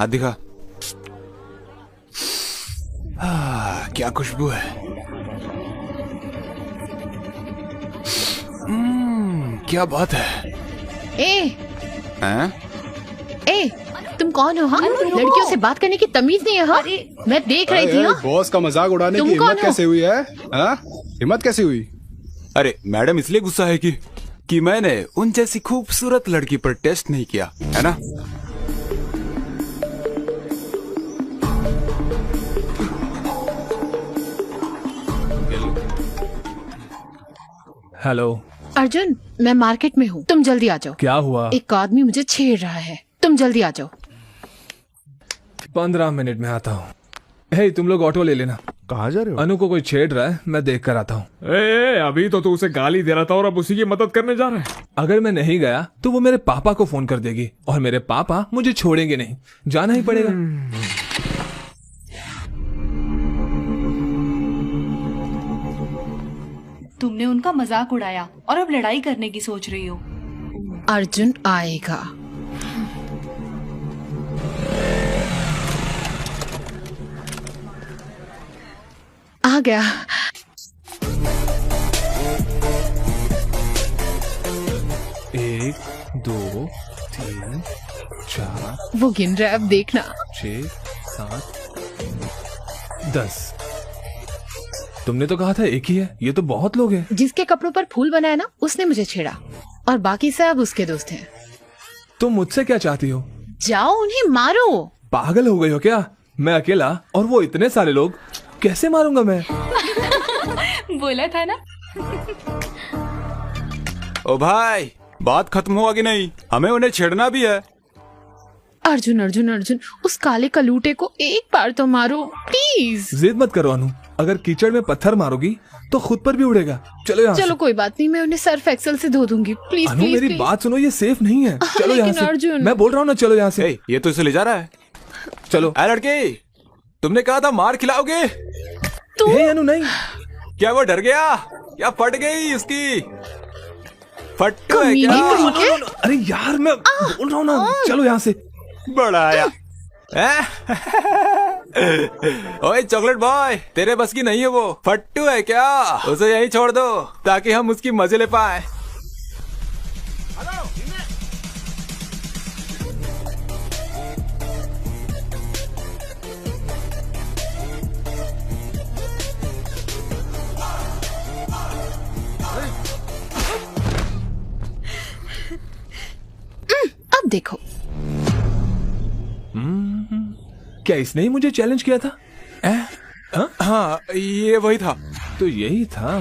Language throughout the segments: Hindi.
हाथ दिखा। क्या खुशबू है। क्या बात है। ए, तुम कौन हो? हाँ, लड़कियों से बात करने की तमीज नहीं है। हाँ, मैं देख रही थी। बॉस का मजाक उड़ाने की हिम्मत कैसे हुई है? हिम्मत कैसे हुई? अरे मैडम इसलिए गुस्सा है कि मैंने उन जैसी खूबसूरत लड़की पर टेस्ट नहीं किया है ना। हेलो अर्जुन, मैं मार्केट में हूँ, तुम जल्दी आ जाओ। क्या हुआ? एक आदमी मुझे छेड़ रहा है, तुम जल्दी आ जाओ। 15 मिनट में आता हूँ। हे, तुम लोग ऑटो ले लेना। कहाँ जा रहे हो? अनु को कोई छेड़ रहा है, मैं देख कर आता हूँ। अभी तो तू उसे गाली दे रहा था और अब उसी की मदद करने जा रहा है। अगर मैं नहीं गया तो वो मेरे पापा को फोन कर देगी और मेरे पापा मुझे छोड़ेंगे नहीं, जाना ही पड़ेगा। तुमने उनका मजाक उड़ाया और अब लड़ाई करने की सोच रही हो। अर्जुन आएगा। आ गया। एक, 2, 3, 4, वो गिन रहा है, अब देखना। 6, 7, 10। तुमने तो कहा था एक ही है, ये तो बहुत लोग हैं। जिसके कपड़ों पर फूल बनाया ना, उसने मुझे छेड़ा और बाकी सब उसके दोस्त हैं। तुम मुझसे क्या चाहती हो? जाओ उन्हें मारो। पागल हो गई हो क्या? मैं अकेला और वो इतने सारे लोग, कैसे मारूंगा मैं? बोला था ना। ओ भाई, बात खत्म हुआ कि नहीं? हमें उन्हें छेड़ना भी है। अर्जुन अर्जुन अर्जुन, उस काले कलूटे को एक बार तो मारो प्लीज। जिद मत करो अनु, अगर कीचड़ में पत्थर मारोगी तो खुद पर भी उड़ेगा। चलो यहाँ चलो कोई बात नहीं, मैं उन्हें सर्फ एक्सेल से धो दूंगी। प्लीज अनु प्लीज मेरी प्लीज। बात सुनो, ये सेफ नहीं है। चलो यहाँ से। अर्जुन, मैं बोल रहा हूँ ना, चलो यहाँ से। ये तो इसे ले जा रहा है। चलो। लड़की, तुमने कहा था मार खिलाओगे। हे अनु नहीं। क्या वो डर गया? क्या फट गई उसकी? फट्टू है कमीने क्या? कहीं के? अरे यार मैं बोल रहा हूँ ना, चलो यहाँ से। बड़ा आया। ओए चॉकलेट बॉय, तेरे बस की नहीं है वो। फट्टू है क्या? उसे यहीं छोड़ दो ताकि हम उसकी मजे ले पाए। अब देखो। क्या इसने ही मुझे चैलेंज किया था? हाँ, ये वही था। तो यही था।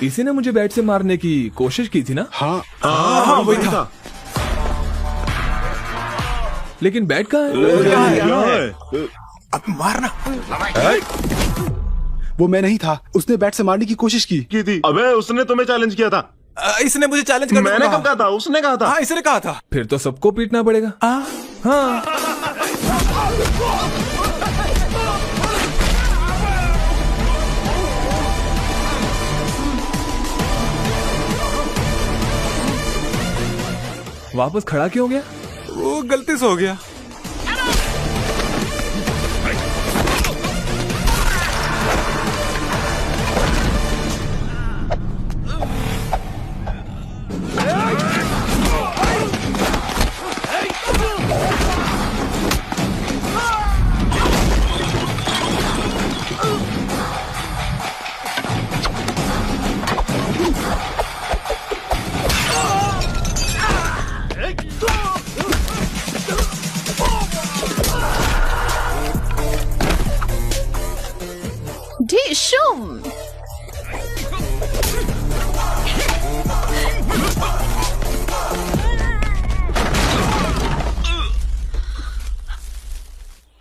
इसी ने मुझे बैट से मारने की कोशिश की थी ना? हाँ, वही था। लेकिन बैट कहाँ है? अब मारना। वो मैं नहीं था, उसने बैट से मारने की कोशिश की थी। अबे उसने तुम्हें चैलेंज किया था। इसने मुझे चैलेंज करने मैंने कब कहा था? उसने कहा था। हाँ, इसने कहा था। फिर तो सबको पीटना पड़ेगा। हाँ। वापस खड़ा क्यों हो गया? वो गलती से हो गया। ढिशुम।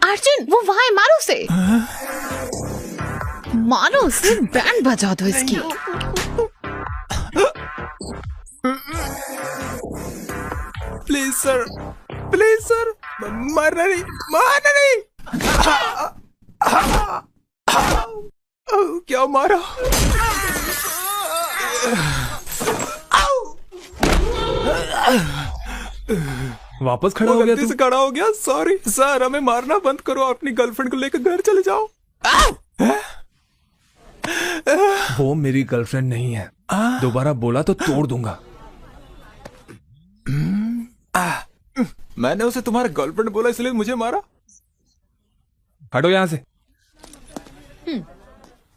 अर्जुन, वो वहां है, मारो उसे। मारो उसे, बैंड बजा दो इसकी। प्लीज सर, प्लीज सर, मारना नहीं, मारना नहीं। क्या मारा? वापस खड़ा हो गया गलती तू? से खड़ा हो गया, सॉरी सर। हमें मारना बंद करो, अपनी गर्लफ्रेंड को लेकर घर चले जाओ। वो मेरी गर्लफ्रेंड नहीं है, दोबारा बोला तो तोड़ दूंगा। मैंने उसे तुम्हारा गर्लफ्रेंड बोला इसलिए मुझे मारा। हटो यहाँ से।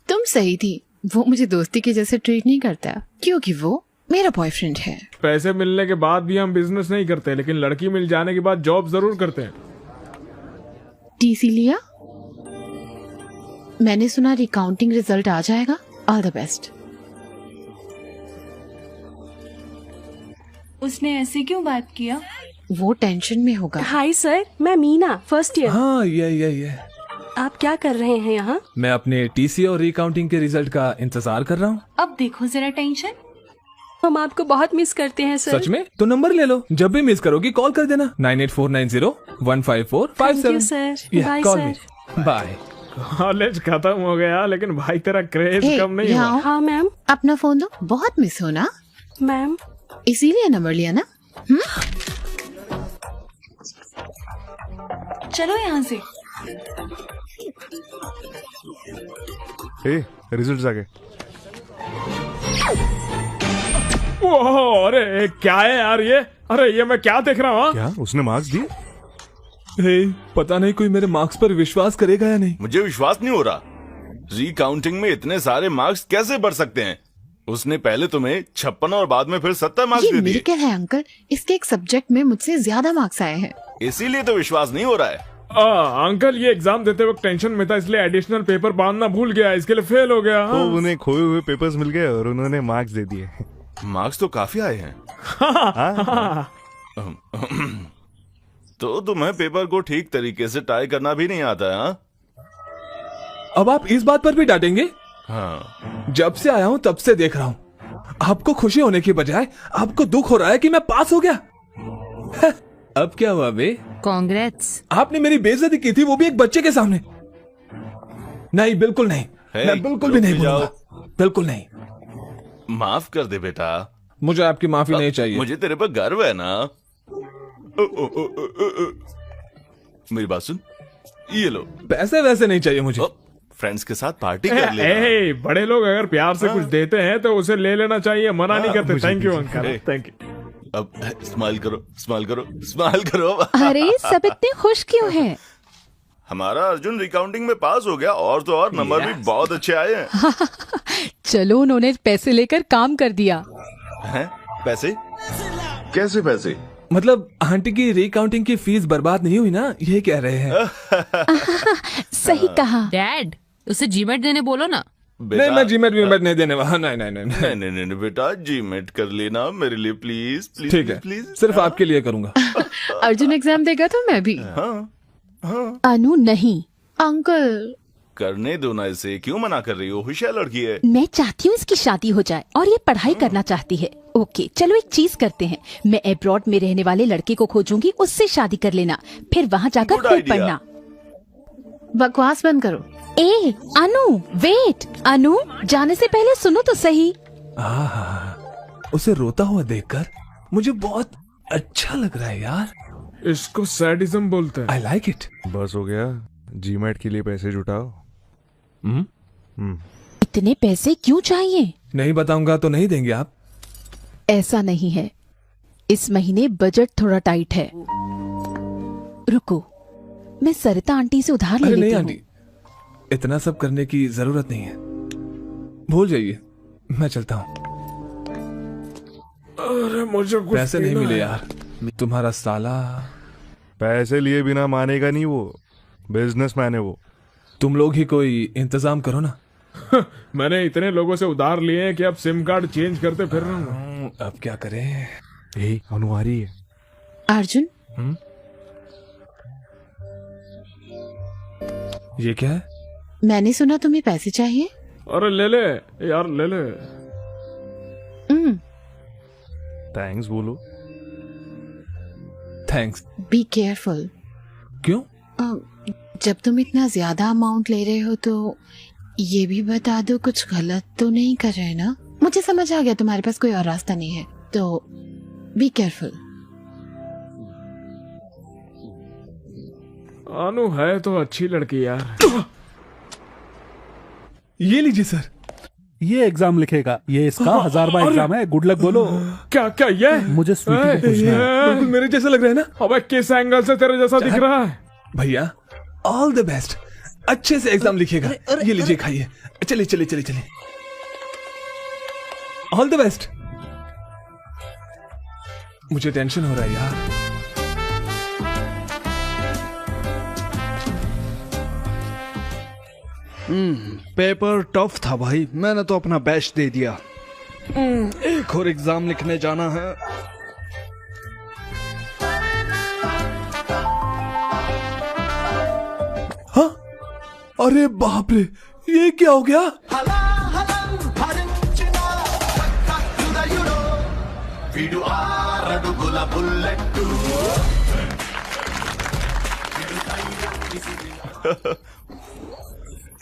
तुम सही थी, वो मुझे दोस्ती के जैसे ट्रीट नहीं करता क्योंकि वो मेरा बॉयफ्रेंड है। पैसे मिलने के बाद भी हम बिजनेस नहीं करते, लेकिन लड़की मिल जाने के बाद जॉब जरूर करते हैं। टीसी लिया? मैंने सुना रिकाउंटिंग रिजल्ट आ जाएगा। All the best. उसने ऐसे क्यों बात किया? वो टेंशन में होगा। हाय सर, मैं मीना, फर्स्ट ईयर। हाँ ये आप क्या कर रहे हैं यहाँ? मैं अपने टीसी और रिकाउंटिंग के रिजल्ट का इंतजार कर रहा हूँ। अब देखो जरा टेंशन। हम आपको बहुत मिस करते हैं सर। सच में? तो नंबर ले लो, जब भी मिस करोगी कॉल कर देना। 9849015457। Thank you, sir. Bye, sir. Bye. College खत्म हो गया, लेकिन भाई तेरा क्रेज हे, कम नहीं यहाँ हुआ। आओ। हाँ मैम। अपना फोन दो, बहुत मिस हो ना, मैम इसीलिए नंबर लिया ना। चलो यहाँ से। रिजल्ट आ गए। ओह, अरे क्या है यार ये? अरे ये मैं क्या देख रहा हूँ? क्या उसने मार्क्स दिए? पता नहीं कोई मेरे मार्क्स पर विश्वास करेगा या नहीं। मुझे विश्वास नहीं हो रहा। रिकाउंटिंग में इतने सारे मार्क्स कैसे बढ़ सकते हैं? उसने पहले तुम्हें 56 और बाद में फिर 70 मार्क्स ये दे दिए। मिरेकल है अंकल, इसके एक सब्जेक्ट में मुझसे ज्यादा मार्क्स आए हैं। इसीलिए तो विश्वास नहीं हो रहा है। अंकल ये एग्जाम देते वक्त टेंशन में था, इसलिए एडिशनल पेपर बांधना भूल गया, इसके लिए फेल हो गया। तो उन्हें खोए हुए पेपर्स मिल गए और उन्होंने मार्क्स दे दिए। मार्क्स तो काफी आए हैं। तो तुम्हें पेपर को ठीक तरीके से टाई करना भी नहीं आता है? हाँ? अब आप इस बात पर भी डांटेंगे? हाँ। जब से आया हूँ तब से देख रहा हूँ, आपको खुशी होने की बजाय आपको दुख हो रहा है कि मैं पास हो गया। अब क्या हुआ बे? कांग्रेट्स। आपने मेरी बेइज्जती की थी, वो भी एक बच्चे के सामने। नहीं, बिल्कुल नहीं। मैं बिल्कुल भी नहीं बोलूंगा, बिल्कुल नहीं। माफ कर दे बेटा। मुझे आपकी माफी नहीं चाहिए। मुझे तेरे पर गर्व है ना। मेरी बात सुन, ये लो। पैसे वैसे नहीं चाहिए मुझे। फ्रेंड्स के साथ पार्टी कर ले। बड़े लोग अगर प्यार से कुछ देते हैं तो उसे ले लेना चाहिए, मना नहीं करते। Thank you uncle, thank you. अब स्माइल करो, स्माइल करो, स्माइल करो। अरे सब इतने खुश क्यों हैं? हमारा अर्जुन रिकाउंटिंग में पास हो गया, और तो और नंबर भी बहुत अच्छे आए हैं। चलो उन्होंने पैसे लेकर काम कर दिया। हैं? पैसे? कैसे पैसे? मतलब आंटी की रिकाउंटिंग की फीस बर्बाद नहीं हुई ना, ये कह रहे हैं। सही कहा। डैड, उसे जीमेट देने बोलो ना। नहीं, मैं जीमेट वीमेट नहीं देने वाला। नहीं नहीं नहीं नहीं। नहीं नहीं बेटा, जीमेट कर लेना मेरे लिए प्लीज प्लीज। ठीक है, प्लीज। सिर्फ आपके लिए करूंगा। अर्जुन एग्जाम देगा तो मैं भी। अनु नहीं। अंकल करने दो ना इसे, क्यों मना कर रही हो? होशियार लड़की है। मैं चाहती हूँ इसकी शादी हो जाए और ये पढ़ाई करना चाहती है। ओके चलो एक चीज करते हैं, मैं अब्रॉड में रहने वाले लड़के को खोजूंगी, उससे शादी कर लेना, फिर वहाँ जाकर Good खूब idea. पढ़ना। बकवास बंद करो। ए अनु वेट, अनु जाने से पहले सुनो तो सही। उसे रोता हुआ देखकर मुझे बहुत अच्छा लग रहा है यार। इसको सैडिज्म बोलते हैं। I like it. बस हो गया, जीमेट के लिए पैसे जुटाओ। इतने पैसे क्यों चाहिए? नहीं बताऊंगा तो नहीं देंगे आप? ऐसा नहीं है, इस महीने बजट थोड़ा टाइट है। रुको, मैं सरिता आंटी से उधार ले अरे नहीं लेती आंटी, हूँ। इतना सब करने की जरूरत नहीं है, भूल जाइए, मैं चलता हूँ। अरे मुझे कुछ पैसे नहीं पीना मिले है। यार, तुम्हारा साला। पैसे लिए बिना मानेगा नहीं, वो बिजनेसमैन है वो। तुम लोग ही कोई इंतजाम करो ना। मैंने इतने लोगों से उधार लिए हैं कि अब सिम कार्ड चेंज करते फिर रहा हूँ। अब क्या करें? अनुहारी है। अर्जुन, ये क्या है? मैंने सुना तुम्हें पैसे चाहिए। अरे ले ले यार, ले ले। थैंक्स बोलो। थैंक्स। Be careful. क्यों? जब तुम इतना ज्यादा अमाउंट ले रहे हो तो ये भी बता दो कुछ गलत तो नहीं कर रहे ना? मुझे समझ आ गया तुम्हारे पास कोई और रास्ता नहीं है, तो बी केयरफुल। अनु है तो अच्छी लड़की यार। ये लीजिए सर। ये एग्जाम लिखेगा, ये इसका 1000 बार एग्जाम है। गुड लक बोलो। क्या क्या ये मुझे स्वीटी को पूछना है। बिल्कुल मेरे जैसा लग रहा है ना? अबे किस एंगल से तेरे जैसा दिख रहा है? भैया ऑल द बेस्ट, अच्छे से एग्जाम लिखेगा। ये लीजिए खाइए। चलिए चलिए चलिए चलिए, ऑल द बेस्ट। मुझे टेंशन हो रहा है यार। पेपर टफ था भाई, मैंने तो अपना बेस्ट दे दिया। एक और एग्जाम लिखने जाना है। हाँ, अरे बाप रे, ये क्या हो गया?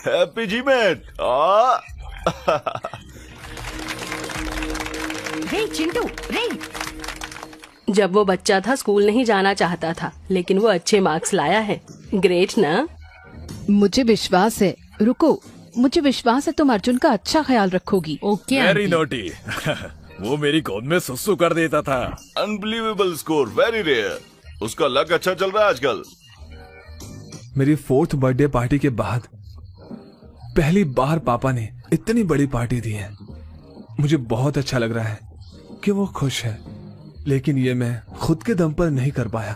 हैप्पी जी मैट। रे चिंटू रे। जब वो बच्चा था स्कूल नहीं जाना चाहता था, लेकिन वो अच्छे मार्क्स लाया है। ग्रेट ना? मुझे विश्वास है। रुको, मुझे विश्वास है तुम अर्जुन का अच्छा ख्याल रखोगी। Okay very naughty. वो मेरी गोद में सुसु कर देता था। Unbelievable score, very rare. उसका लक अच्छा चल रहा है आजकल। मेरी 4th बर्थडे पार्टी के बाद पहली बार पापा ने इतनी बड़ी पार्टी दी है। मुझे बहुत अच्छा लग रहा है कि वो खुश है, लेकिन ये मैं खुद के दम पर नहीं कर पाया।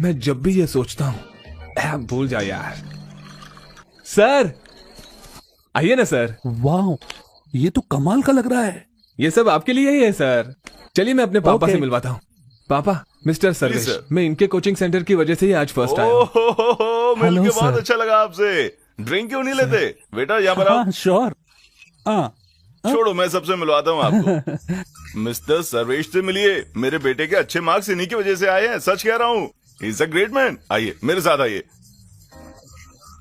मैं जब भी ये सोचता हूँ, भूल जा यार। सर आइए ना सर। वाह, ये तो कमाल का लग रहा है। ये सब आपके लिए ही है सर। चलिए मैं अपने पापा से मिलवाता हूँ। पापा, मिस्टर सर्वेश, मैं इनके कोचिंग सेंटर की वजह से ही आज फर्स्ट आया हूँ। मिलके बहुत अच्छा लगा आपसे। ड्रिंक क्यों नहीं लेते बेटा? यहाँ पर आओ। श्योर। छोड़ो, मैं सबसे मिलवाता हूँ आपको। मिस्टर सर्वेश से मिलिए। मेरे बेटे के अच्छे मार्क्स इन्हीं की वजह से आए हैं, सच कह रहा हूँ। He is a great man. आइए मेरे साथ आइए।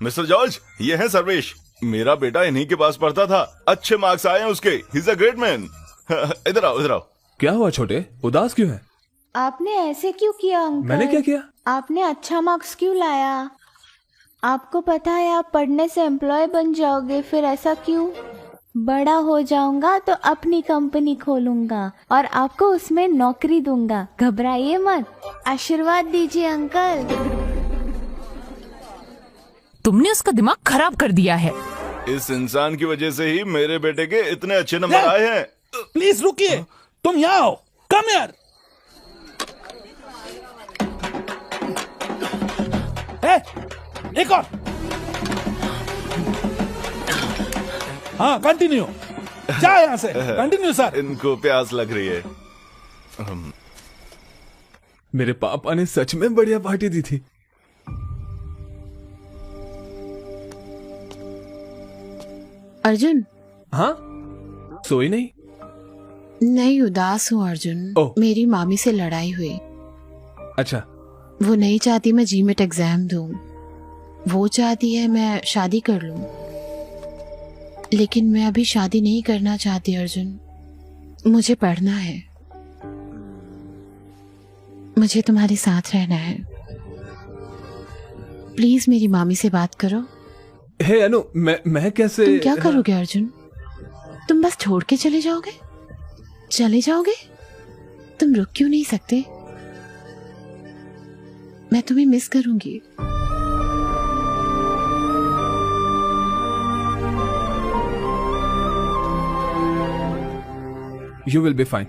मिस्टर जॉर्ज, ये है सर्वेश। मेरा बेटा इन्हीं के पास पढ़ता था, अच्छे मार्क्स आए हैं उसके। He is a great man. इधर आओ, इधर आओ। क्या हुआ छोटे, उदास क्यों है? आपने ऐसे क्यों किया अंकल? मैंने क्या किया? आपने अच्छा मार्क्स क्यों लाया? आपको पता है आप पढ़ने से एम्प्लॉय बन जाओगे, फिर ऐसा क्यों? बड़ा हो जाऊंगा तो अपनी कंपनी खोलूंगा और आपको उसमें नौकरी दूंगा। घबराइए मत, आशीर्वाद दीजिए अंकल। तुमने उसका दिमाग खराब कर दिया है। इस इंसान की वजह से ही मेरे बेटे के इतने अच्छे नंबर आए हैं। प्लीज रुकिए, तुम यहाँ आओ। कम यार। एक और। हाँ कंटिन्यू। जा यहाँ से, कंटिन्यू सर। इनको प्यास लग रही है। मेरे पापा ने सच में बढ़िया पार्टी दी थी। अर्जुन। हाँ, सोई नहीं? नहीं, उदास हूँ अर्जुन। मेरी मामी से लड़ाई हुई। अच्छा। वो नहीं चाहती मैं जीमेट एग्जाम दूं, वो चाहती है मैं शादी कर लूं। लेकिन मैं अभी शादी नहीं करना चाहती अर्जुन, मुझे पढ़ना है, मुझे तुम्हारे साथ रहना है। प्लीज मेरी मामी से बात करो। हे अनु, मैं कैसे? तुम क्या करोगे अर्जुन? तुम बस छोड़ के चले जाओगे? चले जाओगे? तुम रुक क्यों नहीं सकते? मैं तुम्हें मिस करूंगी। You will be fine.